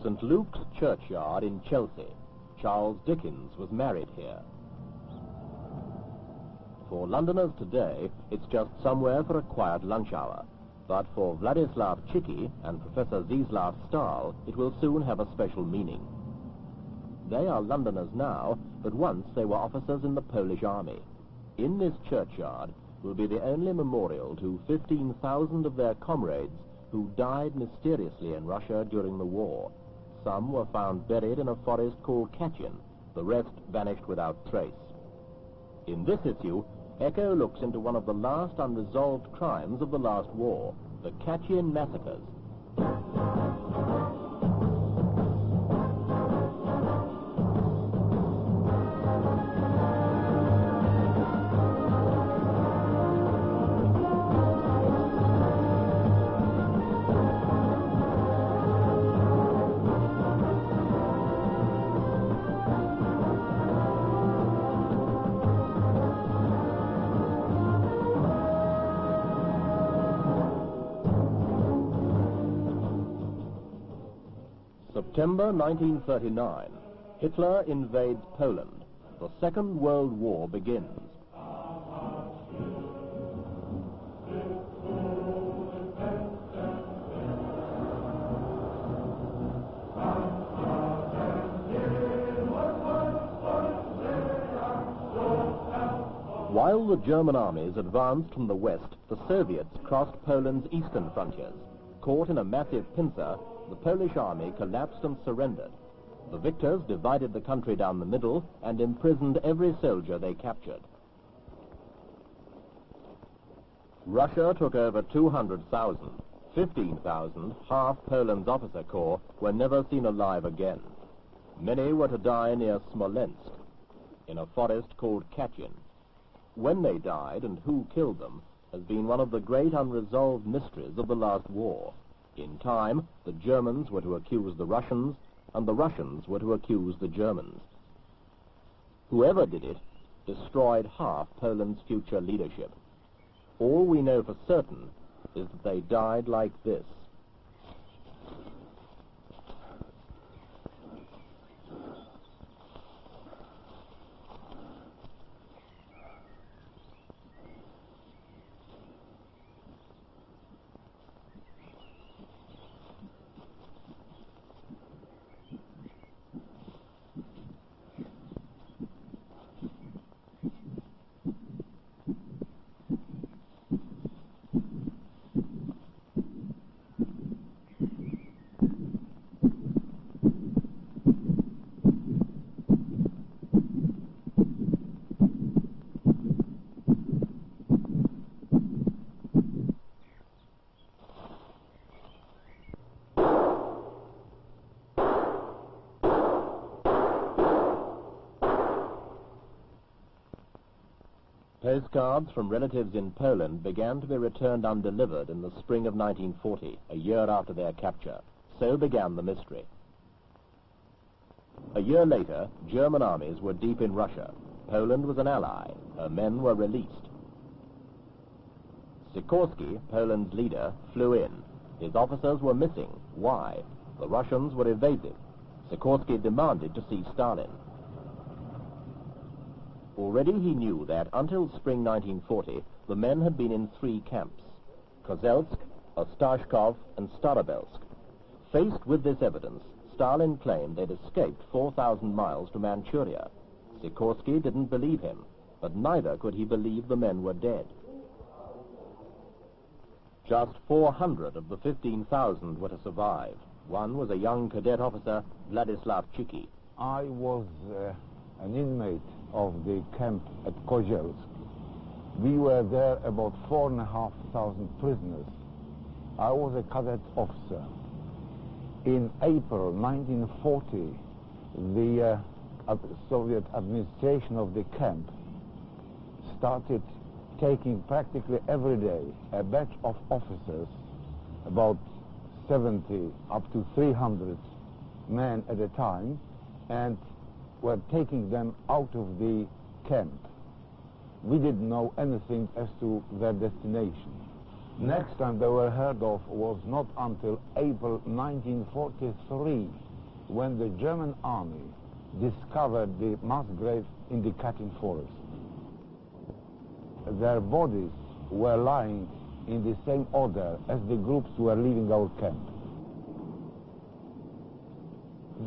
St. Luke's churchyard in Chelsea. Charles Dickens was married here. For Londoners today, it's just somewhere for a quiet lunch hour. But for Vladislav Chiki and Professor Zdzislav Stal, it will soon have a special meaning. They are Londoners now, but once they were officers in the Polish army. In this churchyard will be the only memorial to 15,000 of their comrades who died mysteriously in Russia during the war. Some were found buried in a forest called Katian, the rest vanished without trace. In this issue, Echo looks into one of the last unresolved crimes of the last war, the Katian massacres. September 1939. Hitler invades Poland. The Second World War begins. While the German armies advanced from the west, the Soviets crossed Poland's eastern frontiers. Caught in a massive pincer, the Polish army collapsed and surrendered. The victors divided the country down the middle and imprisoned every soldier they captured. Russia took over 200,000. 15,000, half Poland's officer corps, were never seen alive again. Many were to die near Smolensk, in a forest called Katian. When they died and who killed them has been one of the great unresolved mysteries of the last war. In time, the Germans were to accuse the Russians, and the Russians were to accuse the Germans. Whoever did it destroyed half Poland's future leadership. All we know for certain is that they died like this. Postcards from relatives in Poland began to be returned undelivered in the spring of 1940, a year after their capture. So began the mystery. A year later, German armies were deep in Russia. Poland was an ally. Her men were released. Sikorsky, Poland's leader, flew in. His officers were missing. Why? The Russians were evasive. Sikorsky demanded to see Stalin. Already he knew that until spring 1940, the men had been in 3 camps: Kozelsk, Ostashkov, and Starobelsk. Faced with this evidence, Stalin claimed they'd escaped 4,000 miles to Manchuria. Sikorsky didn't believe him, but neither could he believe the men were dead. Just 400 of the 15,000 were to survive. One was a young cadet officer, Vladislav Chiki. I was an inmate of the camp at Kozelsk. We were there about 4,500 prisoners. I was a cadet officer. In April 1940, the Soviet administration of the camp started taking practically every day a batch of officers, about 70 up to 300 men at a time, and were taking them out of the camp. We didn't know anything as to their destination. Next time they were heard of was not until April 1943, when the German army discovered the mass grave in the Katian forest. Their bodies were lying in the same order as the groups were leaving our camp.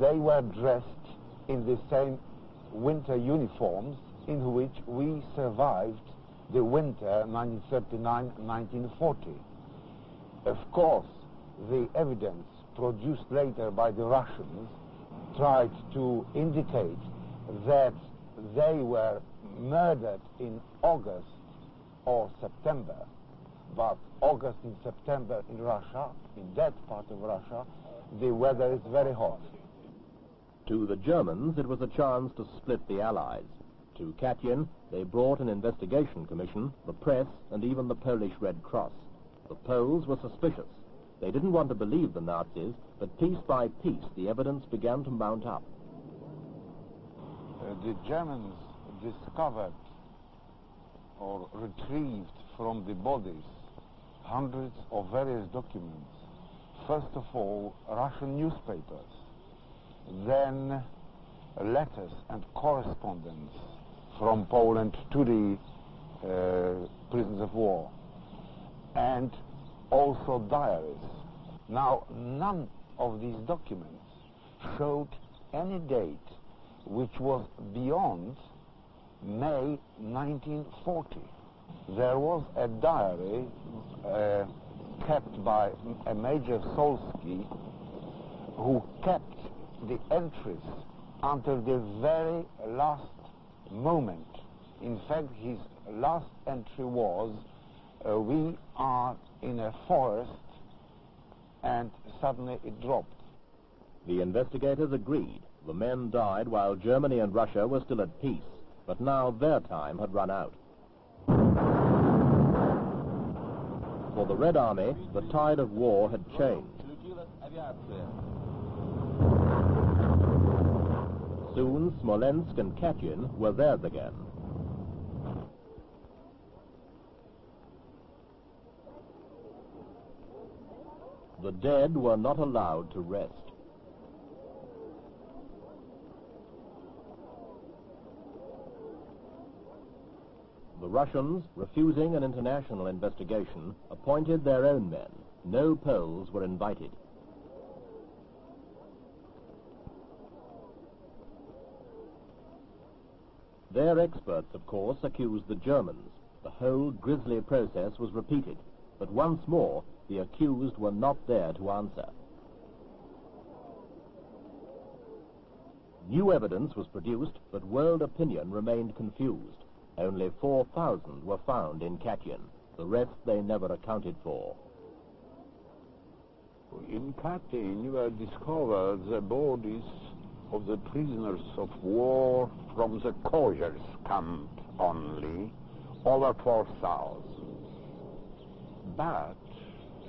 They were dressed in the same winter uniforms in which we survived the winter 1939-1940. Of course, the evidence produced later by the Russians tried to indicate that they were murdered in August or September, but August and September in Russia, in that part of Russia, the weather is very hot. To the Germans, it was a chance to split the Allies. To Katian, they brought an investigation commission, the press, and even the Polish Red Cross. The Poles were suspicious. They didn't want to believe the Nazis, but piece by piece, the evidence began to mount up. The Germans discovered or retrieved from the bodies hundreds of various documents. First of all, Russian newspapers, then letters and correspondence from Poland to the prisoners of war, and also diaries. Now, none of these documents showed any date which was beyond May 1940. There was a diary kept by a Major Solski, who kept the entries until the very last moment. In fact, his last entry was, we are in a forest, and suddenly it dropped. The investigators agreed. The men died while Germany and Russia were still at peace, but now their time had run out. For the Red Army, the tide of war had changed. Soon, Smolensk and Katian were theirs again. The dead were not allowed to rest. The Russians, refusing an international investigation, appointed their own men. No Poles were invited. Their experts, of course, accused the Germans. The whole grisly process was repeated, but once more, the accused were not there to answer. New evidence was produced, but world opinion remained confused. Only 4,000 were found in Katian. The rest they never accounted for. In Katian were discovered the bodies of the prisoners of war from the Koziers camp only, over 4,000. But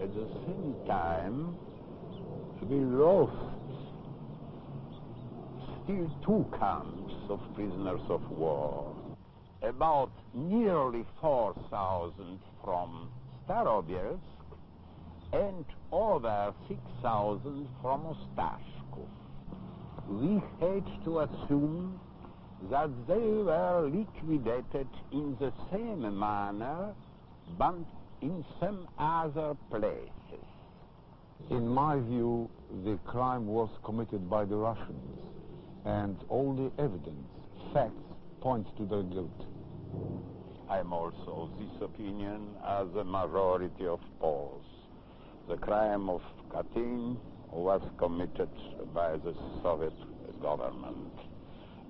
at the same time, we lost still 2 camps of prisoners of war. About nearly 4,000 from Starobelsk and over 6,000 from Ostashkov. We had to assume that they were liquidated in the same manner, but in some other places. In my view, the crime was committed by the Russians, and all the evidence, facts, point to their guilt. I am also of this opinion as a majority of Poles. The crime of Katian was committed by the Soviet government.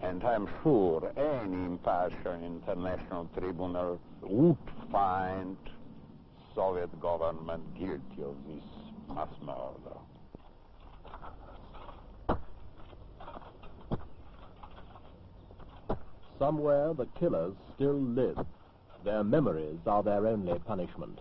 And I'm sure any impartial international tribunal would find Soviet government guilty of this mass murder. Somewhere the killers still live. Their memories are their only punishment.